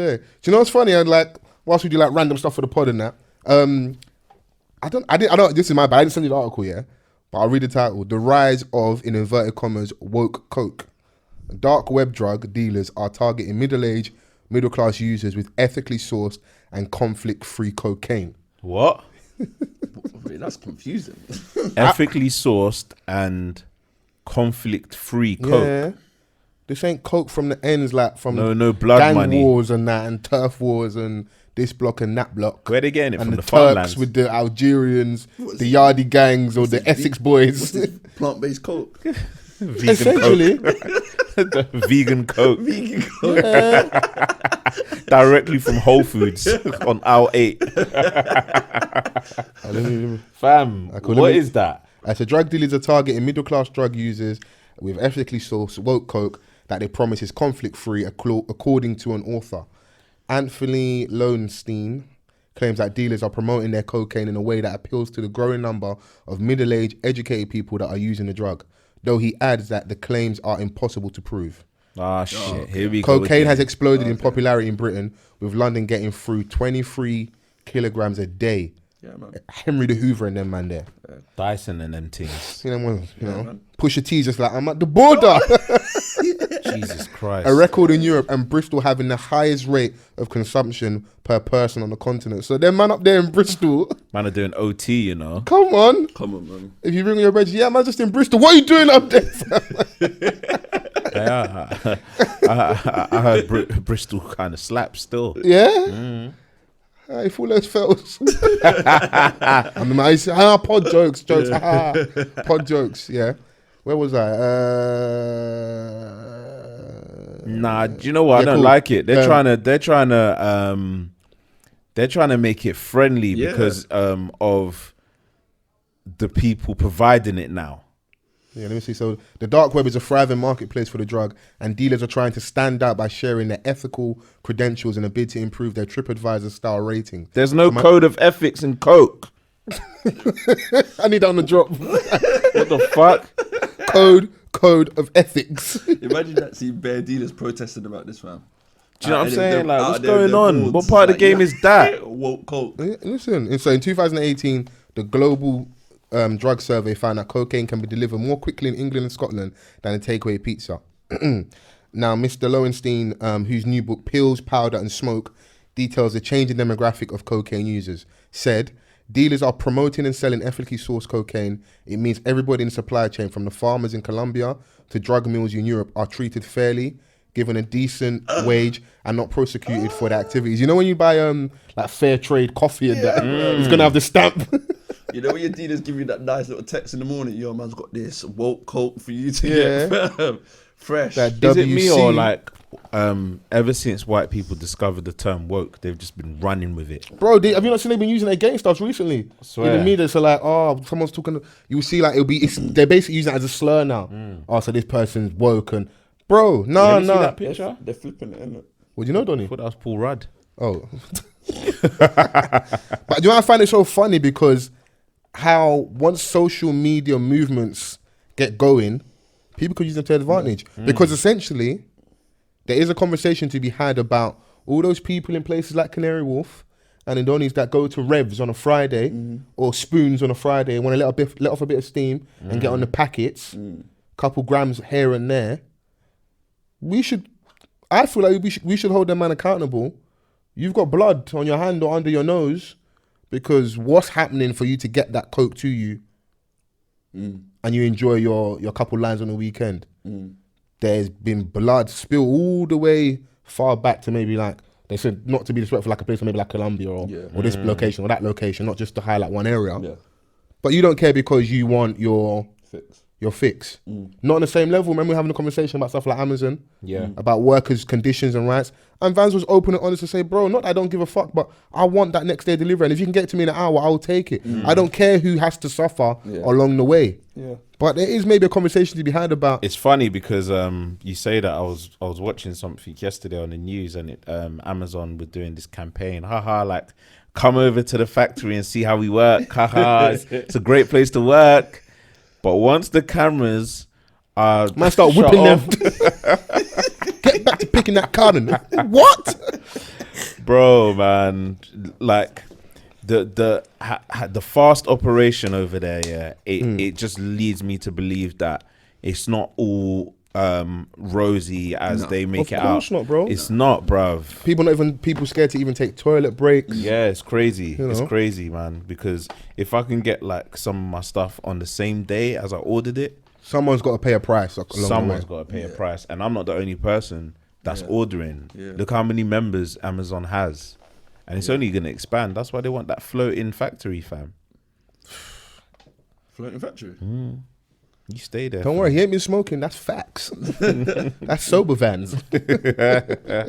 Yeah. Do you know what's funny? And like, whilst we do like random stuff for the pod and that, I don't. This is my bad. I didn't send you the article, yeah, but I'll read the title: "The Rise of, in inverted commas, woke coke. Dark web drug dealers are targeting middle-aged, middle-class users with ethically sourced and conflict-free cocaine." What? Wait, that's confusing. Ethically sourced and conflict-free coke. Yeah. This ain't coke from the ends, like from no blood gang money. wars and that, and turf wars and this block and that block. Where they getting it and from? the The Turks farmlands with the Algerians, the Yardi gangs, or the Essex boys. Plant-based coke. vegan Essentially, coke. The vegan coke. Vegan coke. yeah. Directly from Whole Foods on aisle 8. Fam, what is that? So drug dealers are targeting middle-class drug users with ethically sourced woke coke that they promise is conflict-free, according to an author. Anthony Lowenstein claims that dealers are promoting their cocaine in a way that appeals to the growing number of middle-aged, educated people that are using the drug, though he adds that the claims are impossible to prove. Ah, shit. Here we go. Cocaine has exploded in popularity in Britain, with London getting through 23 kilograms a day. Yeah, man. Henry the Hoover and them man there. Dyson and them things. You know, push your T's just like, I'm at the border. Jesus Christ. A record in Europe, and Bristol having the highest rate of consumption per person on the continent. So them man up there in Bristol, Man are doing OT, you know. come on. Come on, man. If you ring your bread, yeah, man, just in Bristol. What are you doing up there? I heard Bristol kind of slaps still. Yeah? Hey, full those fells. And the man said, pod jokes, pod jokes, yeah. Where was I? Nah, do you know what? Yeah, I don't cool. like it. They're trying to make it friendly because of the people providing it now. Yeah, let me see. So the dark web is a thriving marketplace for the drug, and dealers are trying to stand out by sharing their ethical credentials in a bid to improve their TripAdvisor style rating. There's no code of ethics in coke. I need that on the drop. What the fuck? Code of ethics. Imagine that, see bare dealers protesting about this, fam. Do you know what I'm saying? Like, what's there, going on? What part of the game is that? Woke coke. Yeah, listen, and so in 2018, the global drug survey found that cocaine can be delivered more quickly in England and Scotland than a takeaway pizza. Now, Mr. Lowenstein, whose new book, Pills, Powder and Smoke, details the changing demographic of cocaine users, said, dealers are promoting and selling ethically sourced cocaine. It means everybody in the supply chain, from the farmers in Colombia to drug mills in Europe, are treated fairly, given a decent wage, and not prosecuted for their activities. You know when you buy like fair trade coffee and that, it's gonna have the stamp. You know when your dealers give you that nice little text in the morning, yo, man's got this woke coke for you to get fresh. That Is it WC. me or like ever since white people discovered the term woke, they've just been running with it? Bro, have you not seen they've been using it against us recently? Swear. In the media, so like, oh, someone's talking. You see, like they're basically using it as a slur now. Oh, so this person's woke and bro, no. See that picture? They're flipping it, innit? What do you know, Donny? I thought that was Paul Rudd. Oh, but do you know what I find it so funny, because how once social media movements get going, people could use them to their advantage. Because essentially, there is a conversation to be had about all those people in places like Canary Wharf and Indonesia that go to Revs on a Friday or Spoons on a Friday and want to let off a bit of steam and get on the packets, couple grams here and there. I feel like we should hold them man accountable. You've got blood on your hand or under your nose, because what's happening for you to get that coke to you and you enjoy your couple lines on the weekend? There's been blood spilled all the way far back to maybe like, they said not to be disrespectful, like a place maybe like Colombia or this location or that location, not just to highlight one area. Yeah. But you don't care because you want your fix. Fix. Not on the same level. Remember we were having a conversation about stuff like Amazon, about workers' conditions and rights. And Vans was open and honest to say, bro, not that I don't give a fuck, but I want that next day delivery. And if you can get it to me in an hour, I'll take it. I don't care who has to suffer along the way. Yeah. But there is maybe a conversation to be had about. It's funny because you say that I was watching something yesterday on the news, and Amazon were doing this campaign. Like, come over to the factory and see how we work. It's a great place to work. But once the cameras are Man, start whipping them. Get back to smoking that carton. What? Bro, man, like the fast operation over there, yeah, it just leads me to believe that it's not all rosy as they make it out. Of course not, bro. It's not, bruv. People scared to even take toilet breaks. Yeah, it's crazy. You It's know? crazy, man. Because if I can get like some of my stuff on the same day as I ordered it, Someone's got to pay a price. someone's got to pay a price, and I'm not the only person that's ordering. Yeah. Look how many members Amazon has, and it's only going to expand. That's why they want that floating factory, fam. Floating factory. You stay there. Don't worry, he ain't been smoking. That's facts. That's sober vans. Yeah,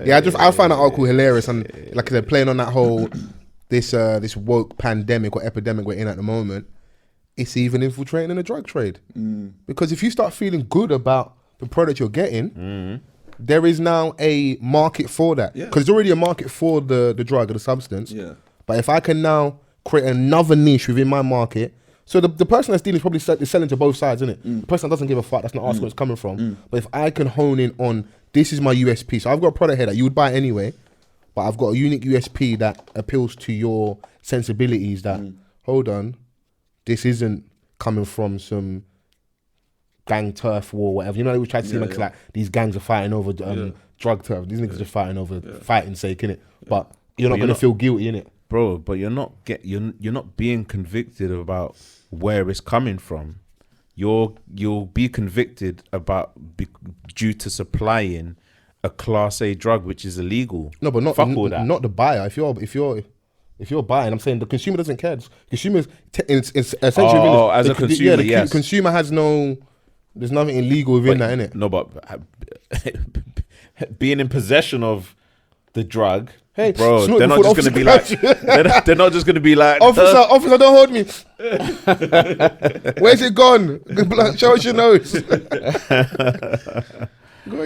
I find that article hilarious, and like I said, playing on that whole this woke pandemic or epidemic we're in at the moment, it's even infiltrating in the drug trade. Because if you start feeling good about the product you're getting, there is now a market for that. Yeah. Because there's already a market for the drug or the substance. Yeah. But if I can now create another niche within my market, so the person that's dealing is probably selling to both sides, isn't it? The person that doesn't give a fuck, that's not asking where it's coming from. But if I can hone in on, this is my USP. So I've got a product here that you would buy anyway, but I've got a unique USP that appeals to your sensibilities that, hold on, this isn't coming from some gang turf war or whatever. You know, we try to see like these gangs are fighting over drug turf. These niggas are fighting over fighting sake, innit? But you're not going to feel guilty, innit? Bro, but you're not being convicted about where it's coming from. You'll be convicted due to supplying a Class A drug which is illegal. No, but not fuck all that. Not the buyer. If you're buying, I'm saying the consumer doesn't care. Consumers, it's essentially as a consumer, yes. Consumer has there's nothing illegal within that, innit? No, but being in possession of the drug. Hey, bro, smoke they're not before just the going to be like, they're not just going to be like, officer, don't hold me. Where's it gone? Show us your nose. Go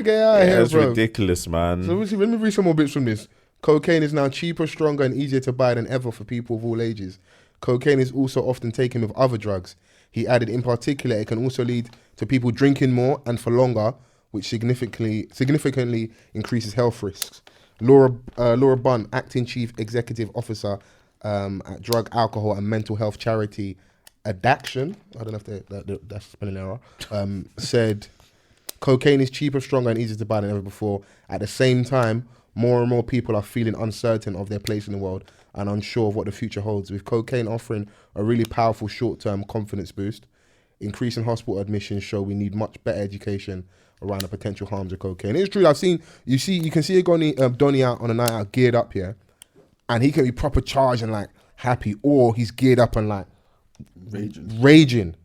get out of here, that's bro. ridiculous, man. So let me read some more bits from this. Cocaine is now cheaper, stronger, and easier to buy than ever for people of all ages. Cocaine is also often taken with other drugs. He added, in particular, it can also lead to people drinking more and for longer, which significantly increases health risks. Laura Bunn, Acting Chief Executive Officer at drug, alcohol, and mental health charity Addaction, I don't know if that's spelling error, said, cocaine is cheaper, stronger, and easier to buy than ever before. At the same time, more and more people are feeling uncertain of their place in the world and unsure of what the future holds, with cocaine offering a really powerful short-term confidence boost. Increasing hospital admissions show we need much better education around the potential harms of cocaine. It's true. You can see Donny out on a night out, geared up here, and he can be proper charged and like happy, or he's geared up and like raging.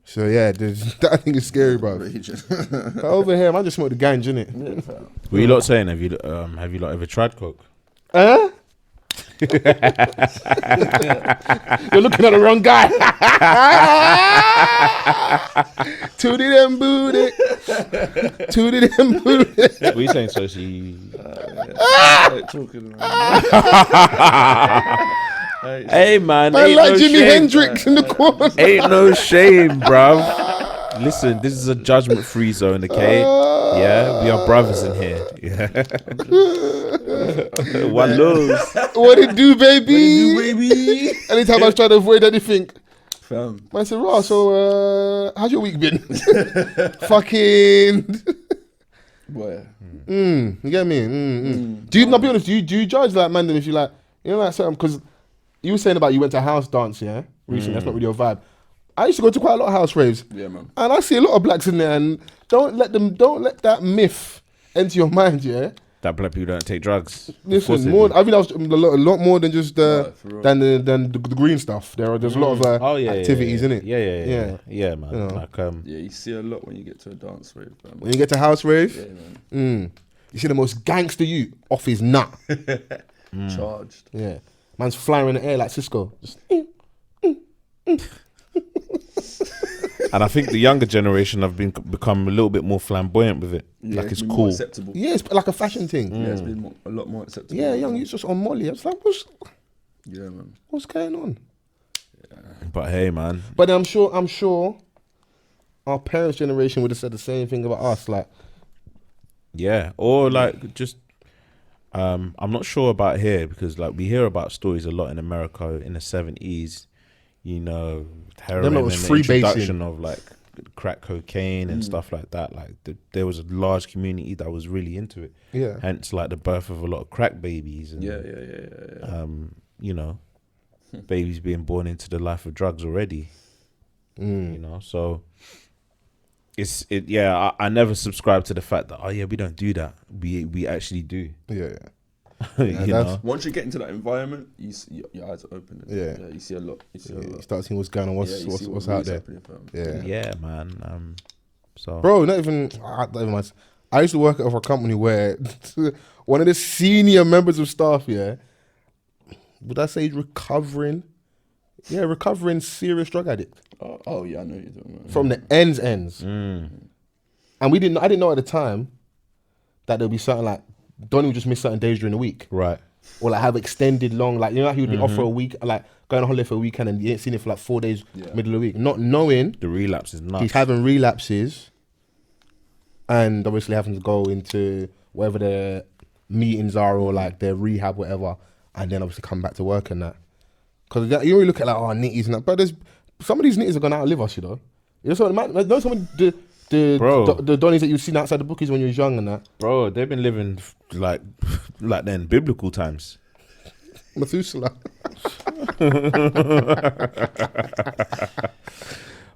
So yeah, that thing is scary, bro. Over here, man, just smoke the ganj, innit? What are you lot saying? Have you lot ever tried coke? You're looking at the wrong guy. Tootie them booty. Tootie them booty. What are you saying, Sosie? Hey man, I like no Jimi shame. Hendrix in the corner. Ain't no shame, bruv. Listen, this is a judgment-free zone, okay? Yeah, we are brothers in here. Yeah. One love. What it do, baby? Anytime I try to avoid anything, Fam. I said, "Raw, so how's your week been?" Fucking. Boy. You get me? Do you not be honest? Do you judge like man? If you like, you know, like something because you were saying about you went to house dance, yeah, recently. That's not really your vibe. I used to go to quite a lot of house raves. Yeah, man. And I see a lot of blacks in there, and don't let that myth enter your mind, yeah. That black people don't take drugs. Listen, I think that was a lot more than just than the green stuff. There's a lot of activities in it. Yeah, man. You know. Like Yeah, you see a lot when you get to a dance rave, fam. When you get to house rave, Yeah, man. you see the most gangster you off his nut. Charged. Yeah, man's flying in the air like Cisco. Just, and I think the younger generation have become a little bit more flamboyant with it. Yeah, like it's been more cool. acceptable. yeah, it's like a fashion thing. Yeah, it's been a lot more acceptable. Yeah, young youths just on Molly. I was like, Yeah, man. what's going on? But hey, man. But I'm sure our parents' generation would have said the same thing about us. Like, Yeah, or like just I'm not sure about here because like we hear about stories a lot in America in the 70s, you know, heroin Them and lot the was freebasing. introduction of like crack cocaine and stuff like that. Like there was a large community that was really into it. Yeah. Hence like the birth of a lot of crack babies and Yeah. you know, babies being born into the life of drugs already. Mm. You know, so I never subscribe to the fact that we don't do that. We actually do. Yeah. You that's- know? Once you get into that environment, you see, your eyes are open. Yeah. You see a lot. You see a You lot. start seeing what's going on, Yeah, you see what's really out there. happening, fam. Yeah. Yeah, man. So Bro, not even much. I used to work for a company where one of the senior members of staff, would I say recovering serious drug addict Oh yeah, I know you're talking about. from the ends. mm, And I didn't know at the time that there'll be something like Donnie would just miss certain days during the week. right. Or like have extended long, like, you know, he would be off for a week, like going on holiday for a weekend and you ain't seen it for like 4 days, middle of the week. Not knowing The relapse is nuts. he's having relapses and obviously having to go into whatever their meetings are or like their rehab, whatever, and then obviously come back to work and that. Because you really look at like, nitties and that, but there's some of these nitties are going to outlive us, you know. You know, some of the Donnies that you've seen outside the bookies when you was young and that. Bro, they've been living like then biblical times. Methuselah.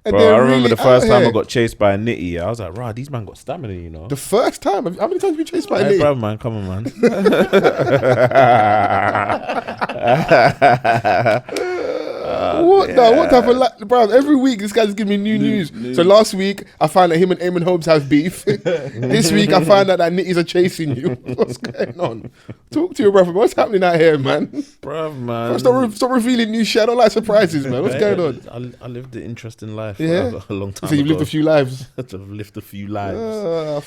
Bro, I remember the first time I got chased by a nitty. I was like, "Rah, these man got stamina, you know." The first time? How many times have you chased by a Hey, nitty? brother, man, come on, man. What type of bro? Every week this guy's giving me new news. So last week I found that him and Eamon Holmes have beef. This week I found out that nitties are chasing you. What's going on? Talk to your brother. What's happening out here, man? Bro, man. Stop revealing new shit. I don't like surprises, man. What's going on? I lived an interesting life Yeah? a long time So you've ago. lived a few lives. I've lived a few lives. Uh,